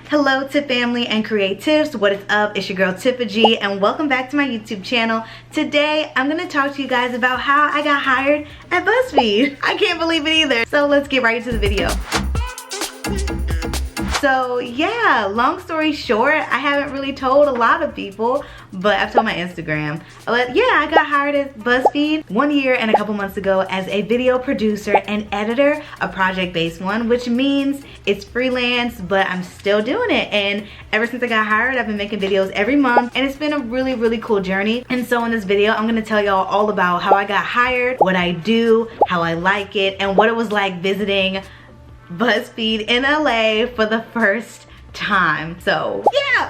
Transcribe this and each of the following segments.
Hello to family and creatives, what is up? It's your girl Tiffany and welcome back to my YouTube channel. Today I'm going to talk to you guys about how I got hired at Buzzfeed. I can't believe it either. So let's get right into the video. So yeah, long story short, I haven't really told a lot of people, but I've told my Instagram. But yeah, I got hired at Buzzfeed 1 year and a couple months ago as a video producer and editor, a project-based one, which means it's freelance, but I'm still doing it. And ever since I got hired, I've been making videos every month, and it's been a really cool journey. And so in this video, I'm gonna tell y'all all about how I got hired, what I do, how I like it, and what it was like visiting Buzzfeed in LA for the first time. So yeah,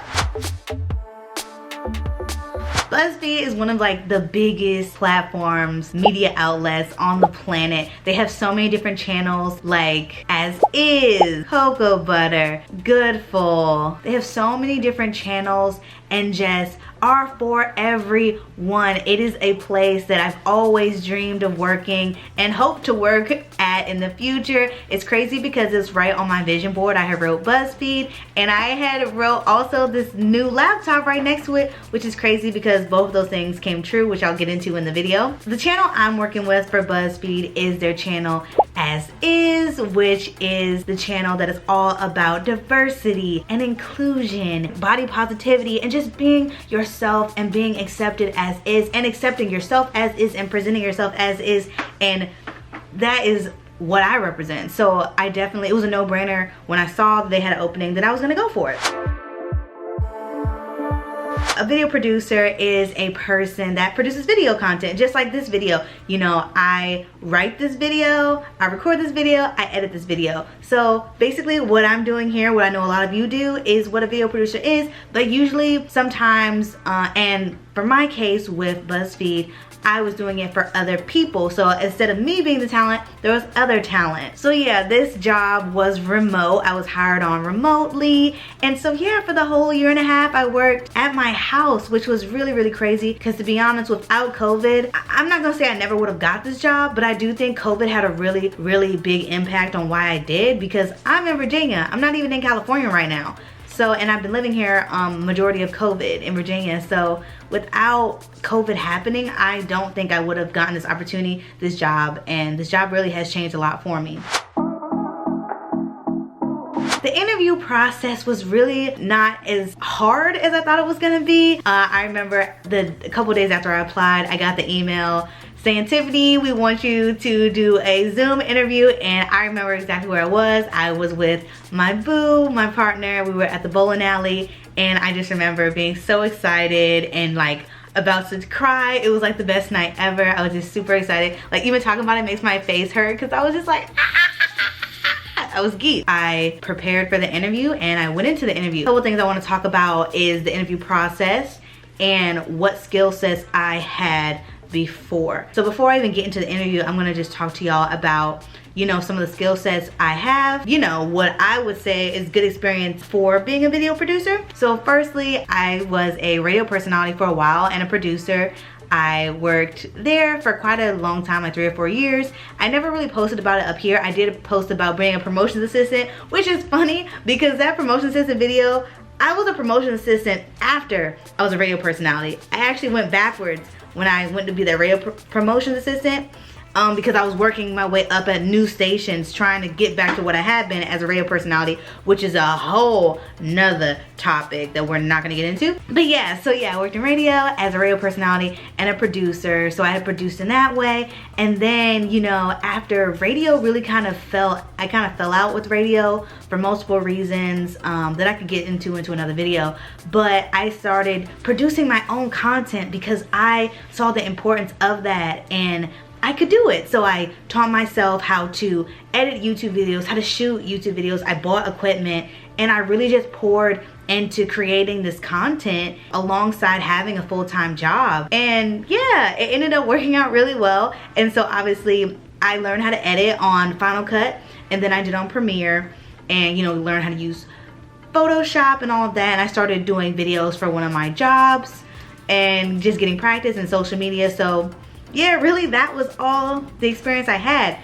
Buzzfeed is one of like the biggest platforms, media outlets on the planet. They have so many different channels like As Is, Cocoa Butter, Goodful. They have so many different channels and just are for everyone. It is a place that I've always dreamed of working and hope to work at in the future. It's crazy because it's right on my vision board. I have wrote Buzzfeed and I had wrote also this new laptop right next to it, which is crazy because both of those things came true, which I'll get into in the video. The channel I'm working with for Buzzfeed is their channel As Is, which is the channel that is all about diversity and inclusion, body positivity, and just being yourself and being accepted as is, and accepting yourself as is and presenting yourself as is. And that is what I represent. So I definitely, it was a no-brainer when I saw that they had an opening that I was gonna go for it. A video producer is a person that produces video content, just like this video. You know, I write this video, I record this video, I edit this video. So basically what I'm doing here, what I know a lot of you do, is what a video producer is, but usually sometimes, and for my case with Buzzfeed, I was doing it for other people. So instead of me being the talent, there was other talent. So yeah, this job was remote. I was hired on remotely. And so yeah, for the whole year and a half, I worked at my house, which was really crazy. Because to be honest, without COVID, I'm not gonna say I never would have got this job, but I do think COVID had a really big impact on why I did, because I'm in Virginia. I'm not even in California right now. So, and I've been living here majority of COVID in Virginia. So without COVID happening, I don't think I would have gotten this opportunity, this job, and this job really has changed a lot for me. The interview process was really not as hard as I thought it was gonna be. I remember a couple days after I applied, I got the email saying, Tiffany, we want you to do a Zoom interview. And I remember exactly where I was. I was with my boo, my partner. We were at the bowling alley, and I just remember being so excited and like about to cry. It was like the best night ever. I was just super excited. Like even talking about it makes my face hurt because I was just like, I was geeked. I prepared for the interview and I went into the interview. A couple things I want to talk about is the interview process and what skill sets I had before. So before I even get into the interview, I'm gonna just talk to y'all about, you know, some of the skill sets I have, you know, what I would say is good experience for being a video producer. So firstly, I was a radio personality for a while and a producer. I worked there for quite a long time, like 3 or 4 years. I never really posted about it up here. I did post about being a promotions assistant, which is funny because that promotion assistant video, I was a promotion assistant after I was a radio personality. I actually went backwards when I went to be the radio promotions assistant because I was working my way up at new stations trying to get back to what I had been as a radio personality, which is a whole nother topic that we're not gonna get into. But yeah, so yeah, I worked in radio as a radio personality and a producer. So I had produced in that way. And then, you know, after radio really I kind of fell out with radio for multiple reasons that I could get into another video. But I started producing my own content because I saw the importance of that and I could do it. So I taught myself how to edit YouTube videos, how to shoot YouTube videos. I bought equipment and I really just poured into creating this content alongside having a full-time job. And yeah, it ended up working out really well. And so obviously I learned how to edit on Final Cut, and then I did on Premiere, and you know, learn how to use Photoshop and all of that. And I started doing videos for one of my jobs and just getting practice in social media. So yeah, really that was all the experience I had.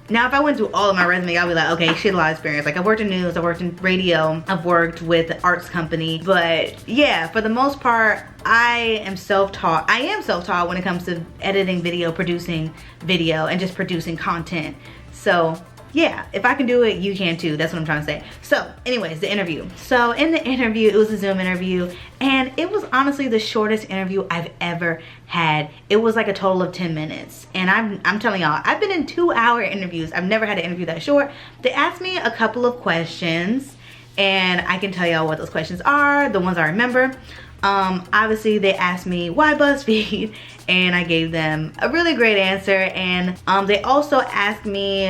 Now if I went through all of my resume, I'll be like, okay, she had a lot of experience. Like I've worked in news, I've worked in radio, I've worked with an arts company. But yeah, for the most part, I am self-taught. I am self-taught when it comes to editing video, producing video, and just producing content. So yeah, if I can do it, you can too. That's what I'm trying to say. So anyways, the interview. So in the interview, it was a Zoom interview, and it was honestly the shortest interview I've ever had. It was like a total of 10 minutes. And I'm telling y'all, I've been in 2-hour interviews. I've never had an interview that short. They asked me a couple of questions, and I can tell y'all what those questions are, the ones I remember. Obviously they asked me why BuzzFeed, and I gave them a really great answer. And they also asked me,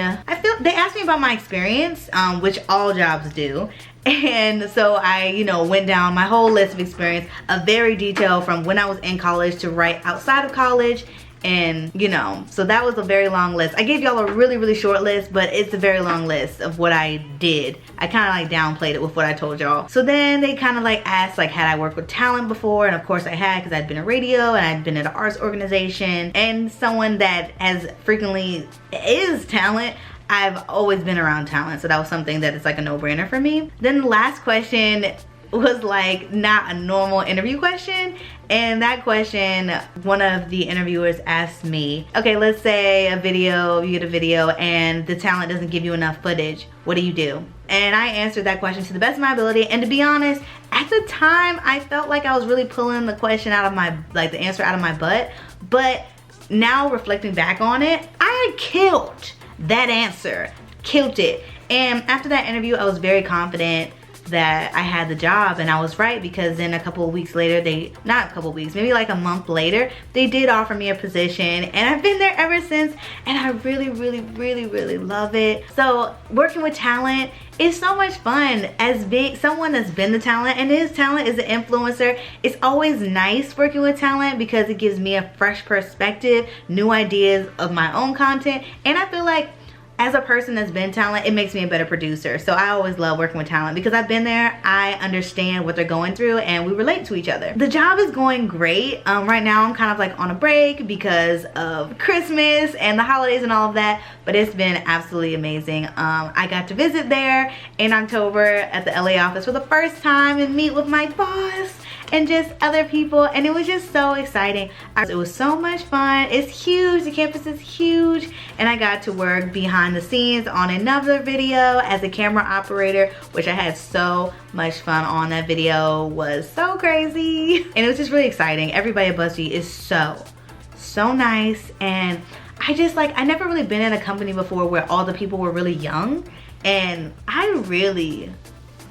they asked me about my experience, which all jobs do. And so I, you know, went down my whole list of experience, a very detailed from when I was in college to right outside of college. And you know, so that was a very long list. I gave y'all a really short list, but it's a very long list of what I did. I kind of like downplayed it with what I told y'all. So then they kind of like asked like, had I worked with talent before? And of course I had, because I'd been in radio and I'd been at an arts organization, and someone that as frequently is talent. I've always been around talent, so that was something that is like a no-brainer for me. Then the last question was like not a normal interview question, and that question, one of the interviewers asked me, okay, let's say a video, you get a video and the talent doesn't give you enough footage, what do you do? And I answered that question to the best of my ability. And to be honest, at the time I felt like I was really pulling the question out of my, like the answer out of my butt, but now reflecting back on it, I killed that answer, killed it. And after that interview, I was very confident that I had the job, and I was right, because then a couple of weeks later, not a couple of weeks, maybe like a month later, they did offer me a position, and I've been there ever since, and I really love it. So working with talent is so much fun. As being someone that's been the talent and is talent, is an influencer, it's always nice working with talent because it gives me a fresh perspective, new ideas of my own content, and I feel like as a person that's been talent, it makes me a better producer. So I always love working with talent because I've been there, I understand what they're going through, and we relate to each other. The job is going great. Right now I'm kind of like on a break because of Christmas and the holidays and all of that, but it's been absolutely amazing. I got to visit there in October at the LA office for the first time and meet with my boss and just other people, and it was just so exciting. It was so much fun. It's huge, the campus is huge, and I got to work behind the scenes on another video as a camera operator, which I had so much fun on. That video was so crazy, and it was just really exciting. Everybody at Buzzfeed is so nice, and I never really been in a company before where all the people were really young, and I really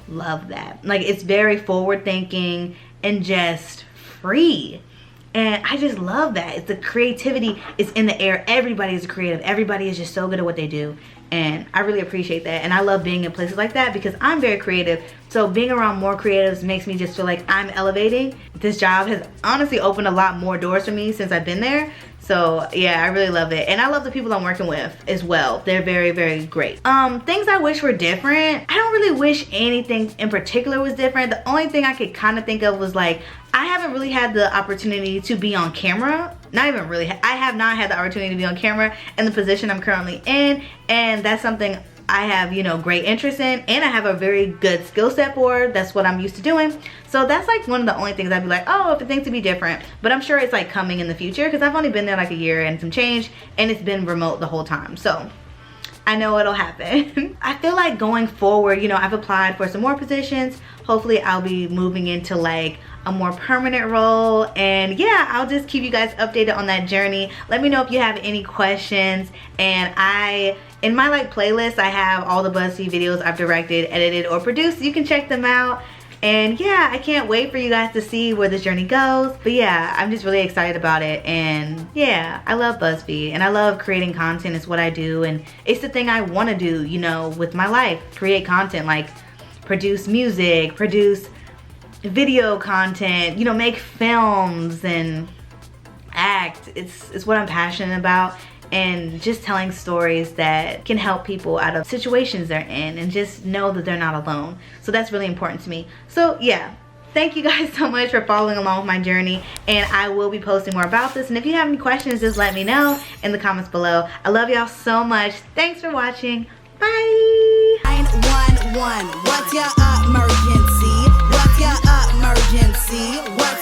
love that. Like, it's very forward thinking and just free, and I just love that. It's the creativity is in the air. Everybody is creative, everybody is just so good at what they do, and I really appreciate that. And I love being in places like that because I'm very creative, so being around more creatives makes me just feel like I'm elevating. This job has honestly opened a lot more doors for me since I've been there. So yeah, I really love it, and I love the people I'm working with as well. They're very great. Things I wish were different. I don't really wish anything in particular was different. The only thing I could kind of think of was like, I haven't really had the opportunity to be on camera. Not even really, I have not had the opportunity to be on camera in the position I'm currently in, and that's something I have, you know, great interest in, and I have a very good skill set for. That's what I'm used to doing. So that's like one of the only things I'd be like, oh, if it things to be different. But I'm sure it's like coming in the future because I've only been there like a year and some change, and it's been remote the whole time. So I know it'll happen. I feel like going forward, you know, I've applied for some more positions. Hopefully I'll be moving into like a more permanent role, and yeah, I'll just keep you guys updated on that journey. Let me know if you have any questions, and in my like playlist, I have all the BuzzFeed videos I've directed, edited, or produced. You can check them out. And yeah, I can't wait for you guys to see where this journey goes. But yeah, I'm just really excited about it. And yeah, I love BuzzFeed, and I love creating content. It's what I do, and it's the thing I want to do, you know, with my life. Create content, like produce music, produce video content, you know, make films and act. It's what I'm passionate about, and just telling stories that can help people out of situations they're in, and just know that they're not alone. So that's really important to me. So yeah, thank you guys so much for following along with my journey, and I will be posting more about this. And if you have any questions, just let me know in the comments below. I love y'all so much. Thanks for watching. Bye. 911, what's your emergency? What's your emergency?